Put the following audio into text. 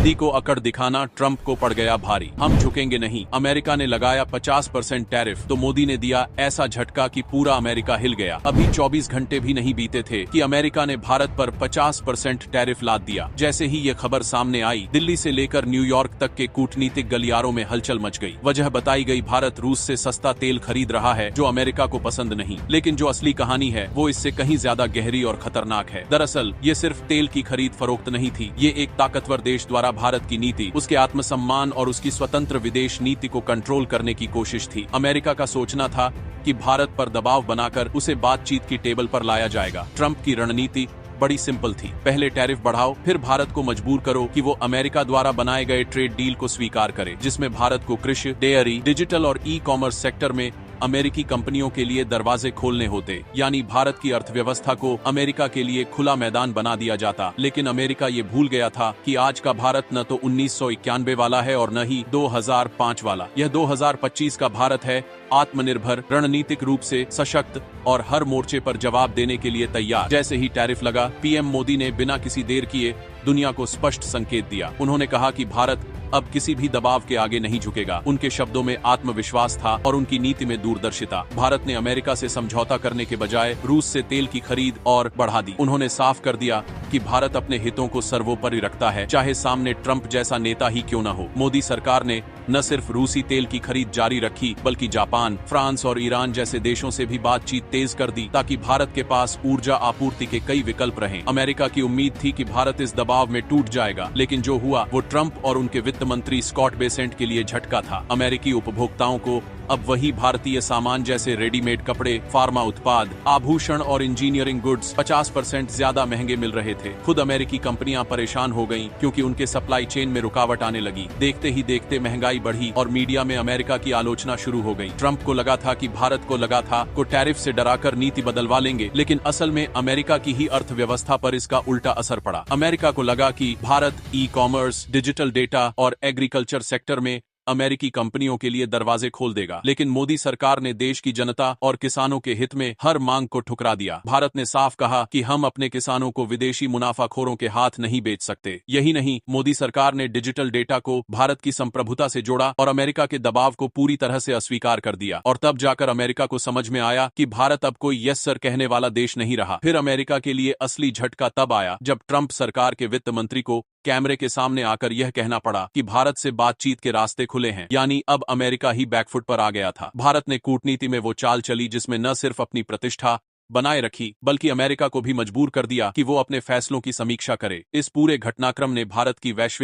मोदी को अकड़ दिखाना ट्रंप को पड़ गया भारी। हम झुकेंगे नहीं। अमेरिका ने लगाया 50% टैरिफ तो मोदी ने दिया ऐसा झटका कि पूरा अमेरिका हिल गया। अभी 24 घंटे भी नहीं बीते थे कि अमेरिका ने भारत पर 50% टैरिफ लाद दिया। जैसे ही ये खबर सामने आई, दिल्ली से लेकर न्यूयॉर्क तक के कूटनीतिक गलियारों में हलचल मच गई। वजह बताई गई, भारत रूस से सस्ता तेल खरीद रहा है जो अमेरिका को पसंद नहीं। लेकिन जो असली कहानी है वो इससे कहीं ज्यादा गहरी और खतरनाक है। दरअसल ये सिर्फ तेल की खरीद फरोख्त नहीं थी, ये एक ताकतवर देश द्वारा भारत की नीति, उसके आत्मसम्मान और उसकी स्वतंत्र विदेश नीति को कंट्रोल करने की कोशिश थी। अमेरिका का सोचना था कि भारत पर दबाव बनाकर उसे बातचीत की टेबल पर लाया जाएगा। ट्रंप की रणनीति बड़ी सिंपल थी, पहले टैरिफ बढ़ाओ, फिर भारत को मजबूर करो कि वो अमेरिका द्वारा बनाए गए ट्रेड डील को स्वीकार करे, जिसमें भारत को कृषि, डेयरी, डिजिटल और ई कॉमर्स सेक्टर में अमेरिकी कंपनियों के लिए दरवाजे खोलने होते। यानी भारत की अर्थव्यवस्था को अमेरिका के लिए खुला मैदान बना दिया जाता। लेकिन अमेरिका ये भूल गया था कि आज का भारत न तो 1991 वाला है और न ही 2005 वाला। यह 2025 का भारत है, आत्मनिर्भर, रणनीतिक रूप से सशक्त और हर मोर्चे पर जवाब देने के लिए तैयार। जैसे ही टैरिफ लगा, पीएम मोदी ने बिना किसी देर किए दुनिया को स्पष्ट संकेत दिया। उन्होंने कहा कि भारत अब किसी भी दबाव के आगे नहीं झुकेगा। उनके शब्दों में आत्मविश्वास था और उनकी नीति में दूरदर्शिता। भारत ने अमेरिका से समझौता करने के बजाय रूस से तेल की खरीद और बढ़ा दी। उन्होंने साफ कर दिया कि भारत अपने हितों को सर्वोपरि रखता है, चाहे सामने ट्रंप जैसा नेता ही क्यों न हो। मोदी सरकार ने न सिर्फ रूसी तेल की खरीद जारी रखी, बल्कि जापान, फ्रांस और ईरान जैसे देशों से भी बातचीत तेज कर दी, ताकि भारत के पास ऊर्जा आपूर्ति के कई विकल्प रहें। अमेरिका की उम्मीद थी कि भारत इस दबाव में टूट जाएगा, लेकिन जो हुआ वो ट्रंप और उनके वित्त मंत्री स्कॉट बेसेंट के लिए झटका था। अमेरिकी उपभोक्ताओं को अब वही भारतीय सामान जैसे रेडीमेड कपड़े, फार्मा उत्पाद, आभूषण और इंजीनियरिंग गुड्स 50% ज्यादा महंगे मिल रहे थे। खुद अमेरिकी कंपनियां परेशान हो गईं क्योंकि उनके सप्लाई चेन में रुकावट आने लगी। देखते ही देखते महंगाई बढ़ी और मीडिया में अमेरिका की आलोचना शुरू हो गई। ट्रंप को लगा था कि भारत को टैरिफ से डराकर नीति बदलवा लेंगे, लेकिन असल में अमेरिका की ही अर्थव्यवस्था पर इसका उल्टा असर पड़ा। अमेरिका को लगा कि Bharat e commerce, digital data और एग्रीकल्चर सेक्टर में अमेरिकी कंपनियों के लिए दरवाजे खोल देगा। लेकिन मोदी सरकार ने देश की जनता और किसानों के हित में हर मांग को ठुकरा दिया। भारत ने साफ कहा कि हम अपने किसानों को विदेशी मुनाफाखोरों के हाथ नहीं बेच सकते। यही नहीं, मोदी सरकार ने डिजिटल डेटा को भारत की संप्रभुता से जोड़ा और अमेरिका के दबाव को पूरी तरह से अस्वीकार कर दिया। और तब जाकर अमेरिका को समझ में आया कि भारत अब कोई यस सर कहने वाला देश नहीं रहा। फिर अमेरिका के लिए असली झटका तब आया जब ट्रंप सरकार के वित्त मंत्री को कैमरे के सामने आकर यह कहना पड़ा कि भारत से बातचीत के रास्ते खुले हैं। यानी अब अमेरिका ही बैकफुट पर आ गया था। भारत ने कूटनीति में वो चाल चली जिसमें न सिर्फ अपनी प्रतिष्ठा बनाए रखी, बल्कि अमेरिका को भी मजबूर कर दिया कि वो अपने फैसलों की समीक्षा करे। इस पूरे घटनाक्रम ने भारत की वैश्विक